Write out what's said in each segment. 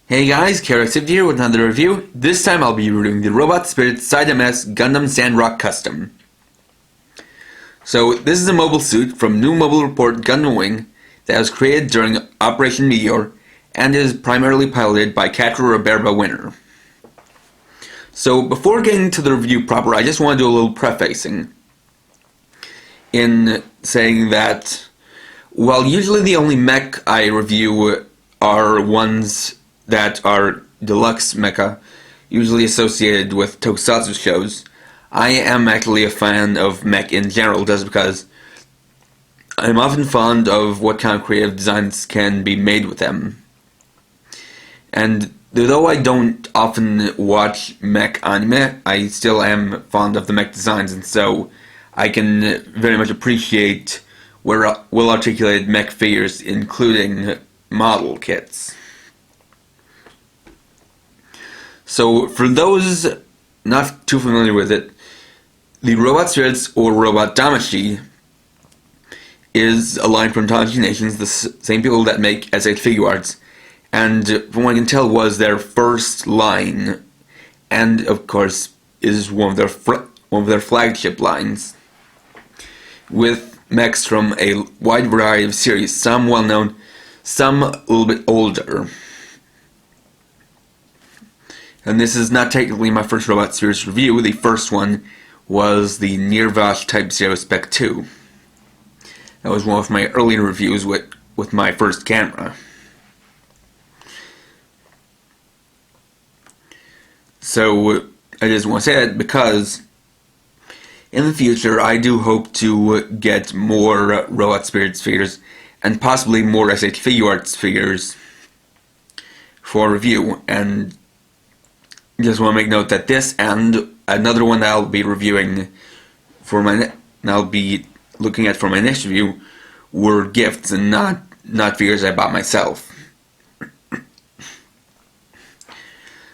Hey guys, Karexif here with another review. This time I'll be reviewing the Robot Spirit Side MS Gundam Sandrock Custom. So this is a mobile suit from New Mobile Report Gundam Wing that was created during Operation Meteor and is primarily piloted by Quattro Roberba Winner. So before getting to the review proper, I just want to do a little prefacing in saying that while usually the only mech I review are ones that are deluxe mecha, usually associated with tokusatsu shows, I am actually a fan of mech in general, just because I'm often fond of what kind of creative designs can be made with them. And though I don't often watch mech anime, I still am fond of the mech designs, and so I can very much appreciate well-articulated mech figures, including model kits. So, for those not too familiar with it, the Robot Spirits, or Robot Damacy, is a line from Damacy Nations, the same people that make SH Figuarts, and from what I can tell was their first line, and of course is one of their flagship lines, with mechs from a wide variety of series, some well known, some a little bit older. And this is not technically my first Robot Spirits review. The first one was the Nirvash Type 0 Spec 2. That was one of my earlier reviews with my first camera. So I just want to say that because in the future I do hope to get more Robot Spirits figures and possibly more SH Figuarts figures for review, and just want to make note that this and another one that I'll be reviewing I'll be looking at for my next review were gifts and not figures I bought myself.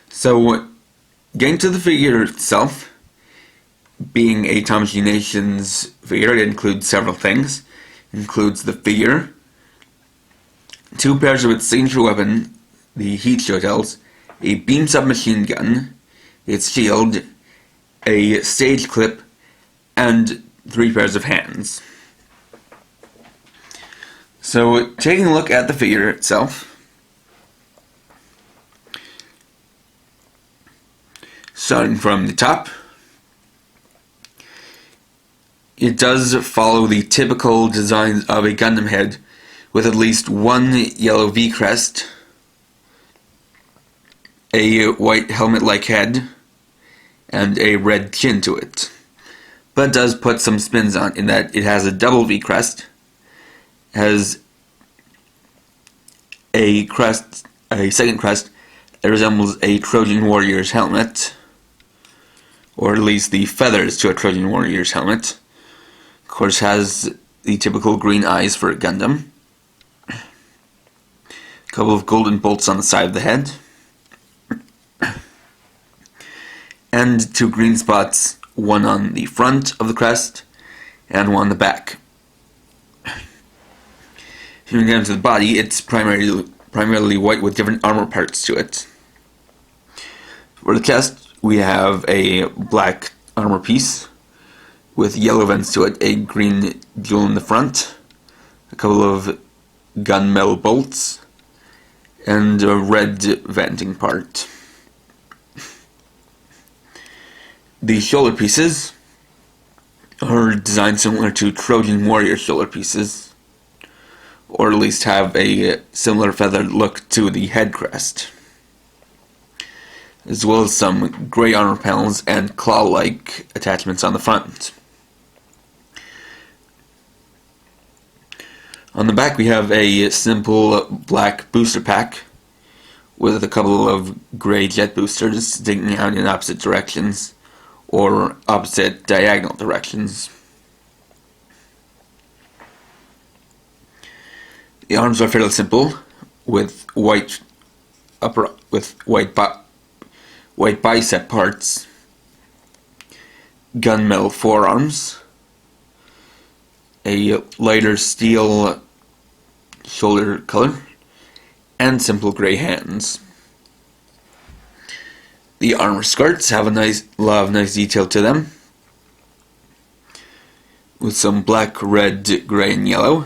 So, getting to the figure itself, being a Damacy Nations figure, it includes several things. It includes the figure, two pairs of its signature weapon, the heat shotels, a beam submachine gun, its shield, a stage clip, and 3 pairs of hands. So, taking a look at the figure itself, starting from the top, it does follow the typical design of a Gundam head, with at least one yellow V crest, a white helmet-like head, and a red chin to it. But it does put some spins on in that it has a double V crest, has a second crest that resembles a Trojan warrior's helmet, or at least the feathers to a Trojan warrior's helmet. Of course, has the typical green eyes for a Gundam, a couple of golden bolts on the side of the head, and 2 green spots, one on the front of the crest and one on the back. If you get into the body, it's primarily white with different armor parts to it. For the chest, we have a black armor piece with yellow vents to it, a green jewel in the front, a couple of gunmetal bolts, and a red venting part. The shoulder pieces are designed similar to Trojan warrior shoulder pieces, or at least have a similar feathered look to the head crest, as well as some gray armor panels and claw-like attachments on the front. On the back we have a simple black booster pack with a couple of gray jet boosters sticking out in opposite directions, or opposite diagonal directions. The arms are fairly simple, with white bicep parts, gunmetal forearms, a lighter steel shoulder color, and simple gray hands. The armor skirts have a lot of nice detail to them, with some black, red, gray, and yellow,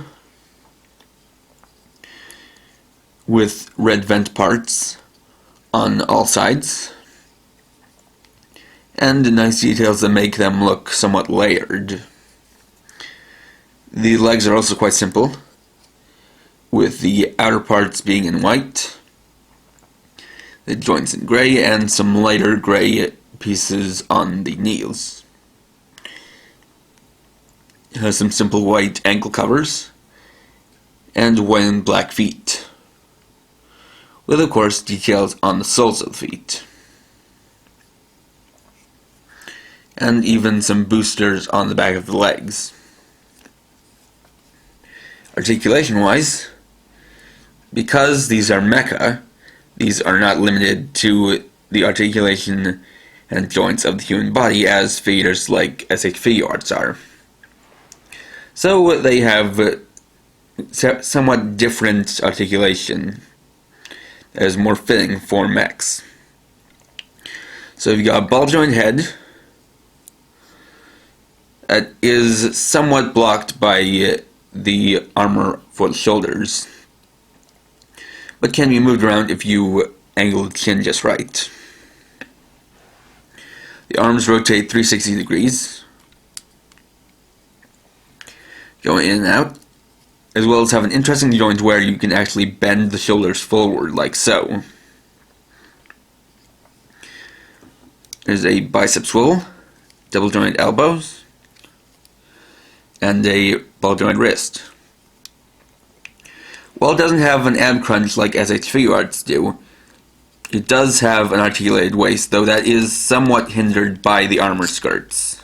with red vent parts on all sides, and nice details that make them look somewhat layered. The legs are also quite simple, with the outer parts being in white, the joints in grey, and some lighter grey pieces on the knees. It has some simple white ankle covers, and white and black feet, with of course details on the soles of the feet. And even some boosters on the back of the legs. Articulation wise, because these are mecha, these are not limited to the articulation and joints of the human body as figures like SH figure arts are. So they have somewhat different articulation that is more fitting for mechs. So you've got a ball joint head that is somewhat blocked by the armor for the shoulders, but can be moved around if you angle the chin just right. The arms rotate 360 degrees, going in and out, as well as have an interesting joint where you can actually bend the shoulders forward like so. There's a bicep swivel, double joint elbows, and a ball joint wrist. While it doesn't have an ab crunch like SH figure arts do, it does have an articulated waist, though that is somewhat hindered by the armor skirts.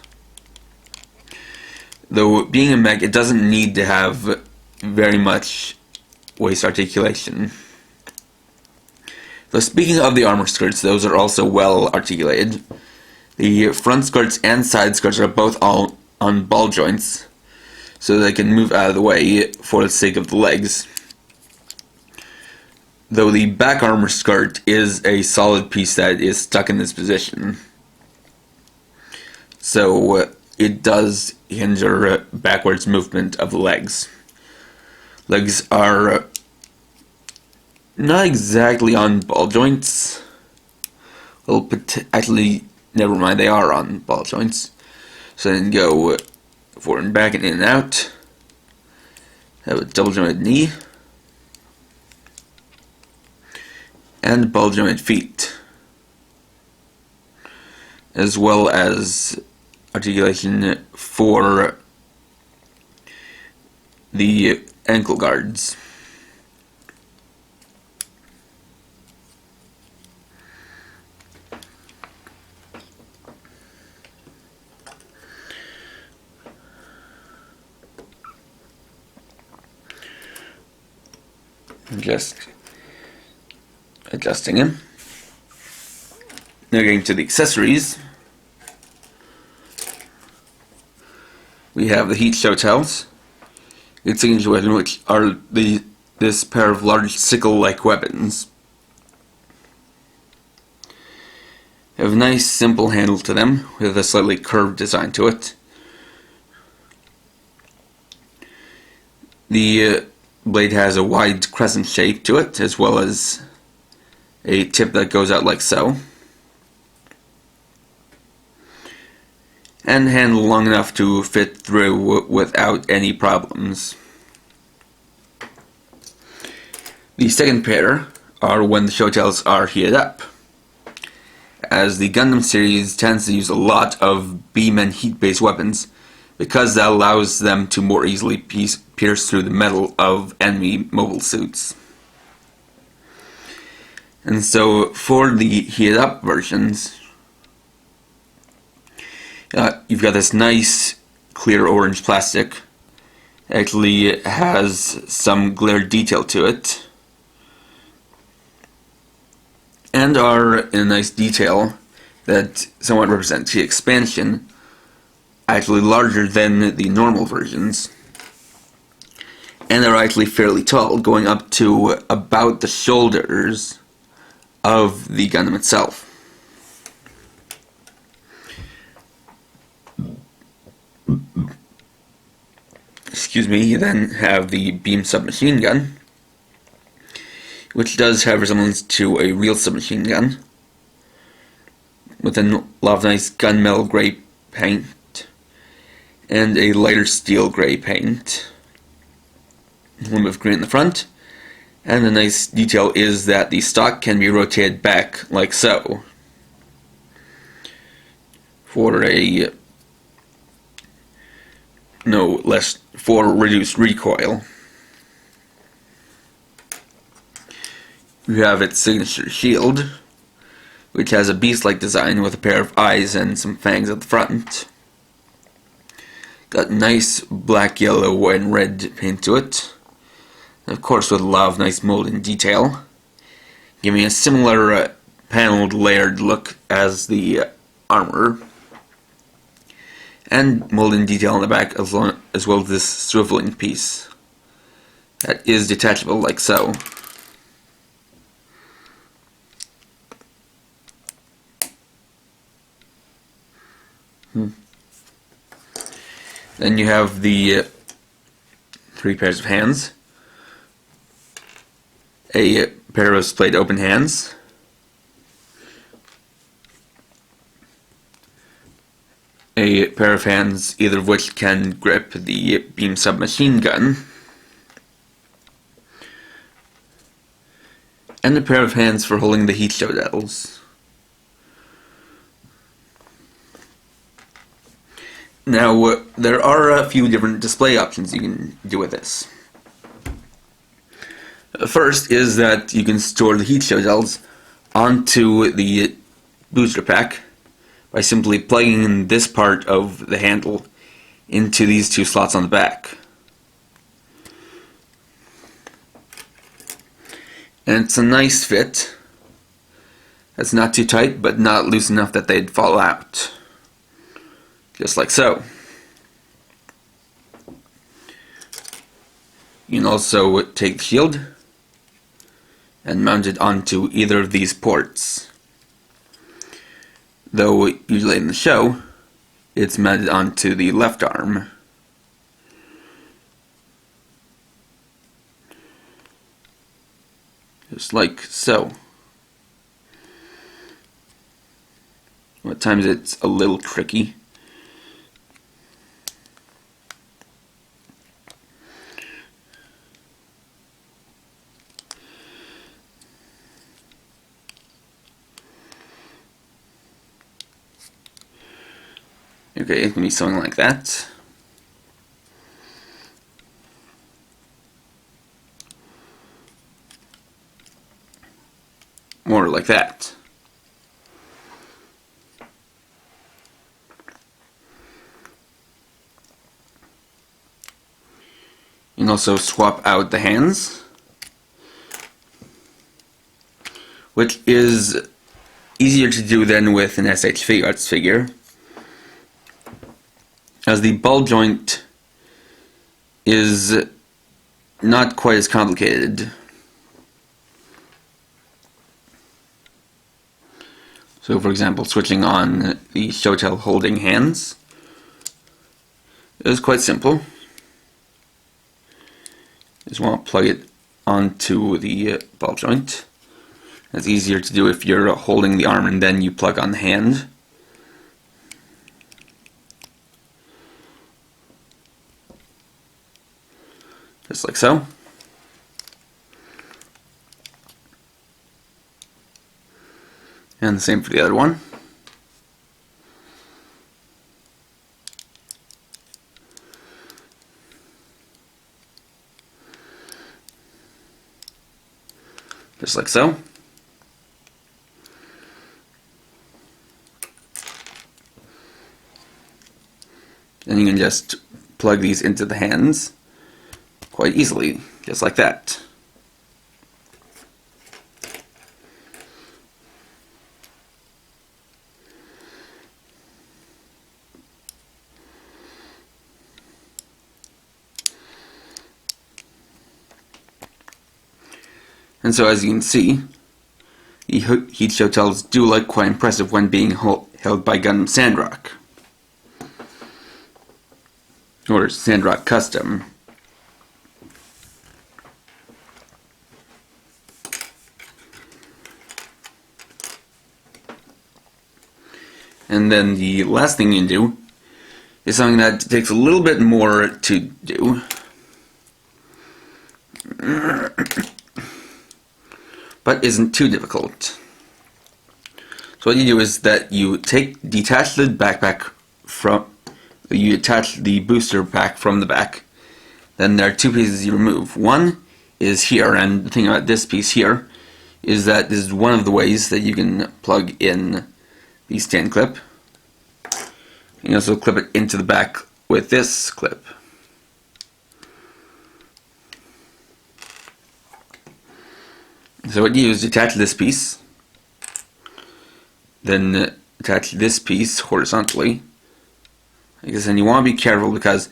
Though being a mech, it doesn't need to have very much waist articulation. Though speaking of the armor skirts, those are also well articulated. The front skirts and side skirts are both all on ball joints, so they can move out of the way for the sake of the legs. Though the back armor skirt is a solid piece that is stuck in this position, so it does hinder backwards movement of the legs. Legs are not exactly on ball joints. Well, actually, never mind, they are on ball joints. So then go forward and back and in and out. Have a double jointed knee. And ball jointed feet. As well as articulation for the ankle guards. Just adjusting him. Now getting to the accessories. We have the heat show tails, its signature weapon, which are this pair of large sickle-like weapons. They have a nice simple handle to them, with a slightly curved design to it. The blade has a wide crescent shape to it, as well as a tip that goes out like so, and handle long enough to fit through without any problems. The second pair are when the show tails are heated up, as the Gundam series tends to use a lot of beam and heat-based weapons, because that allows them to more easily pierce through the metal of enemy mobile suits. And so for the heated up versions, you've got this nice clear orange plastic. It actually has some glare detail to it, and are in a nice detail that somewhat represents the expansion, actually larger than the normal versions, and they're actually fairly tall, going up to about the shoulders of the Gundam itself. You then have the beam submachine gun, which does have resemblance to a real submachine gun, with a lot of nice gunmetal gray paint and a lighter steel gray paint. A little bit of green in the front, and the nice detail is that the stock can be rotated back like so for reduced recoil. You have its signature shield, which has a beast-like design with a pair of eyes and some fangs at the front. Got nice black, yellow, and red paint to it. Of course, with a lot of nice molding detail, giving a similar paneled, layered look as the armor. And molding detail on the back as well as this swiveling piece that is detachable like so. Then you have the 3 pairs of hands, a pair of splayed open hands, a pair of hands either of which can grip the beam submachine gun, and a pair of hands for holding the heat show dettles. Now, there are a few different display options you can do with this. First is that you can store the heat show dettles onto the booster pack by simply plugging in this part of the handle into these 2 slots on the back. And it's a nice fit. It's not too tight, but not loose enough that they'd fall out. Just like so. You can also take the shield and mount it onto either of these ports. Though usually in the show, it's mounted onto the left arm. Just like so. At times it's a little tricky. Okay, it can be something like that. Or like that. You can also swap out the hands, which is easier to do than with an SH Figuarts figure, as the ball joint is not quite as complicated. So, for example, switching on the showtail holding hands is quite simple. Just want to plug it onto the ball joint. It's easier to do if you're holding the arm and then you plug on the hand. Just like so. And the same for the other one. Just like so. Then you can just plug these into the hands quite easily, just like that. And so, as you can see, the heat showtails do look quite impressive when being held by Gundam Sandrock. or Sandrock Custom. And then the last thing you can do is something that takes a little bit more to do. But isn't too difficult. So what you do is that you detach the backpack you attach the booster pack from the back. Then there are two pieces you remove. One is here, and the thing about this piece here is that this is one of the ways that you can plug in the stand clip. You can also clip it into the back with this clip. So what you do is attach this piece, then attach this piece horizontally. And you want to be careful because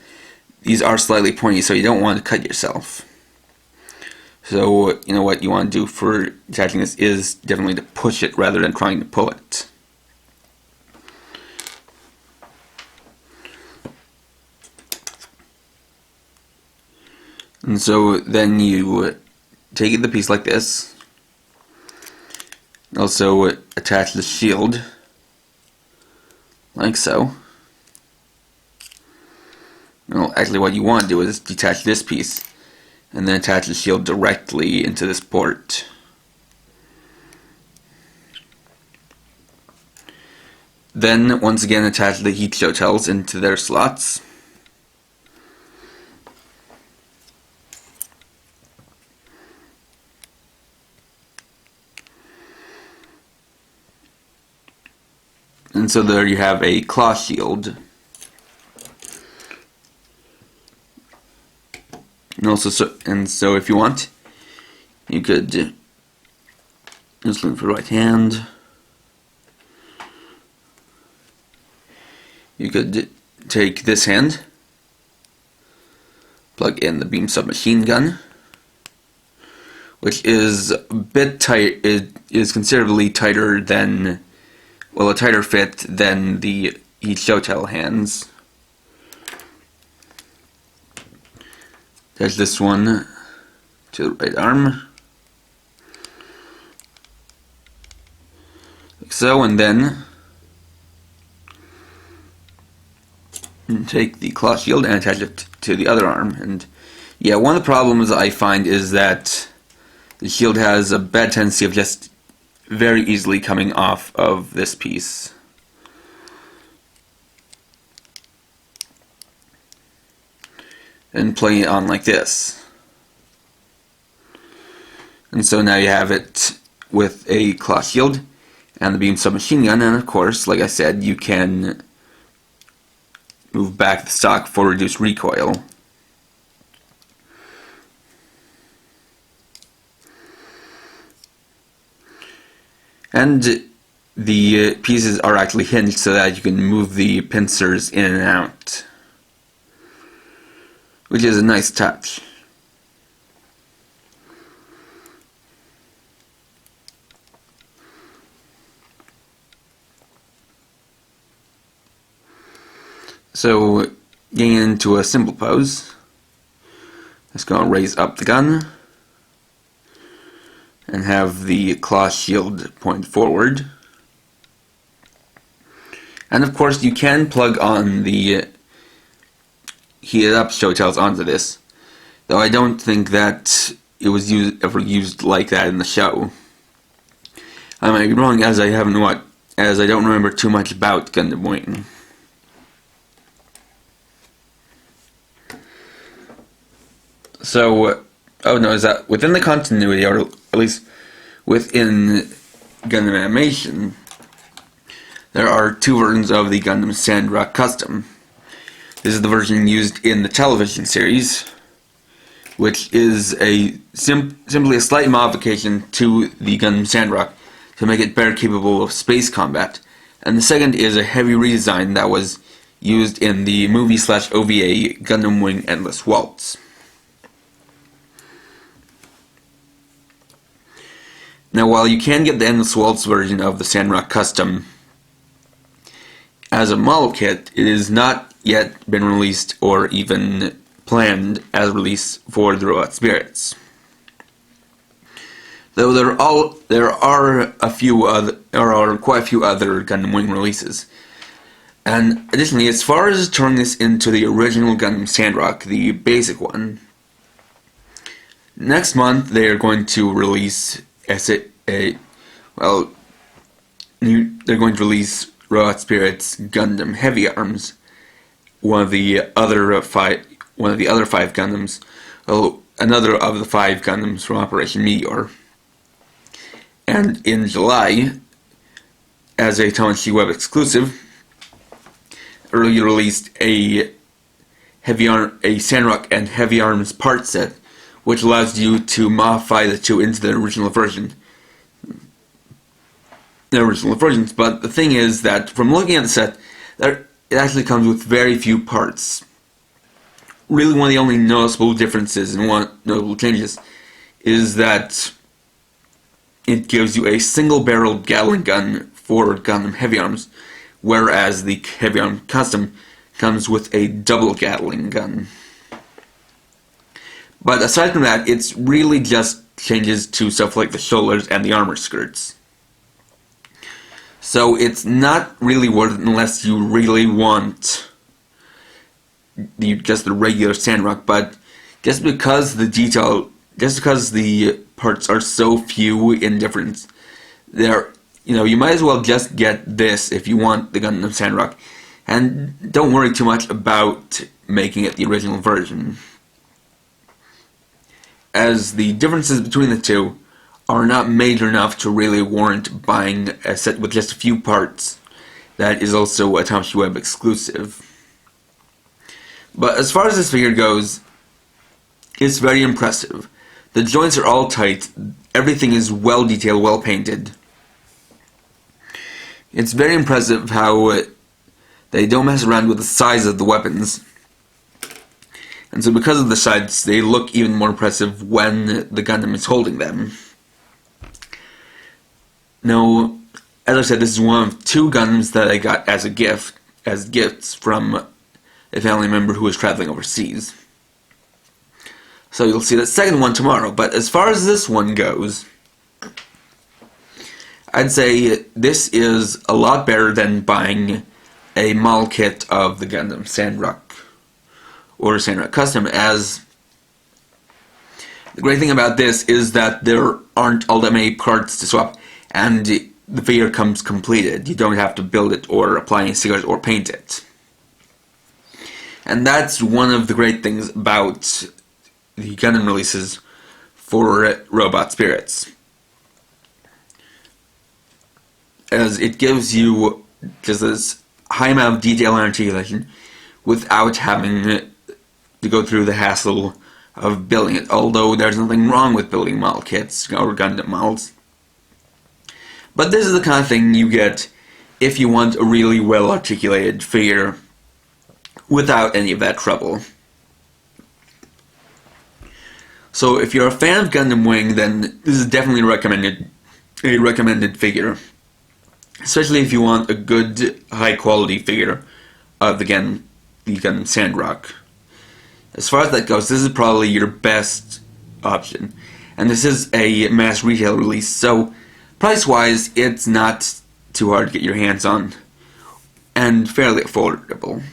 these are slightly pointy, so you don't want to cut yourself. So what you want to do for attaching this is definitely to push it rather than trying to pull it. And so then you take the piece like this. Also attach the shield like so. Well, actually what you want to do is detach this piece and then attach the shield directly into this port. Then once again attach the heat show tells into their slots. And so there you have a claw shield. And so if you want, you could just look for the right hand. You could take this hand, plug in the beam submachine gun, which is a bit tight. It is considerably tighter than, well, a tighter fit than the heat show tell hands. There's this one to the right arm, like so, and then take the claw shield and attach it to the other arm. And yeah, one of the problems I find is that the shield has a bad tendency of just very easily coming off of this piece. And play it on like this. And so now you have it with a claw shield and the beam submachine gun, and of course, like I said, you can move back the stock for reduced recoil. And the pieces are actually hinged so that you can move the pincers in and out, which is a nice touch. So, getting into a simple pose, let's go and raise up the gun and have the claw shield point forward. And of course you can plug on the heated up show tells onto this, though I don't think that it was ever used like that in the show. I might be wrong, as I don't remember too much about Gundam Wing. So, oh no, is that within the continuity, or at least within Gundam Animation, there are two versions of the Gundam Sandrock Custom. This is the version used in the television series, which is simply a slight modification to the Gundam Sandrock to make it better capable of space combat. And the second is a heavy redesign that was used in the movie/OVA Gundam Wing Endless Waltz. Now, while you can get the Endless Waltz version of the Sandrock Custom as a model kit, it is not yet been released or even planned as release for the Robot Spirits. Though there are quite a few other Gundam Wing releases. And additionally, as far as turning this into the original Gundam Sandrock, the basic one, next month they are going to release they're going to release Robot Spirits Gundam Heavy Arms, one of the other five Gundams, another of the 5 Gundams from Operation Meteor. And in July, as a Tomodachi Web exclusive, earlier released a Sandrock and Heavy Arms part set, which allows you to modify the two into the original versions. But the thing is that from looking at the set, it actually comes with very few parts. Really, one of the only noticeable differences and notable changes is that it gives you a single-barreled Gatling gun for Gundam Heavy Arms, whereas the Heavy Arm Custom comes with a double Gatling gun. But aside from that, it's really just changes to stuff like the shoulders and the armor skirts. So it's not really worth it unless you really want just the regular Sandrock, but just because the parts are so few in difference, you might as well just get this if you want the Gundam Sandrock, and don't worry too much about making it the original version, as the differences between the two are not major enough to really warrant buying a set with just a few parts that is also a Tomodachi Web exclusive. But as far as this figure goes, it's very impressive. The joints are all tight, everything is well detailed, well painted. It's very impressive how they don't mess around with the size of the weapons. And so because of the size, they look even more impressive when the Gundam is holding them. Now, as I said, this is one of 2 Gundams that I got as gifts from a family member who was traveling overseas. So you'll see that second one tomorrow. But as far as this one goes, I'd say this is a lot better than buying a model kit of the Gundam Sandrock or Sandrock Custom, as the great thing about this is that there aren't all that many parts to swap, and the figure comes completed. You don't have to build it or apply any stickers or paint it. And that's one of the great things about the Gundam releases for Robot Spirits, as it gives you just this high amount of detail and articulation without having to go through the hassle of building it, although there's nothing wrong with building model kits or Gundam models. But this is the kind of thing you get if you want a really well articulated figure without any of that trouble. So if you're a fan of Gundam Wing, then this is definitely a recommended figure, especially if you want a good high quality figure of the Gundam Sandrock. As far as that goes, this is probably your best option, and this is a mass retail release, so price-wise, it's not too hard to get your hands on, and fairly affordable.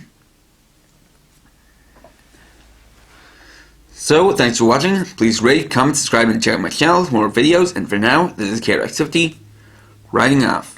So, thanks for watching. Please rate, comment, subscribe, and check out my channel for more videos, and for now, this is KRX50, writing off.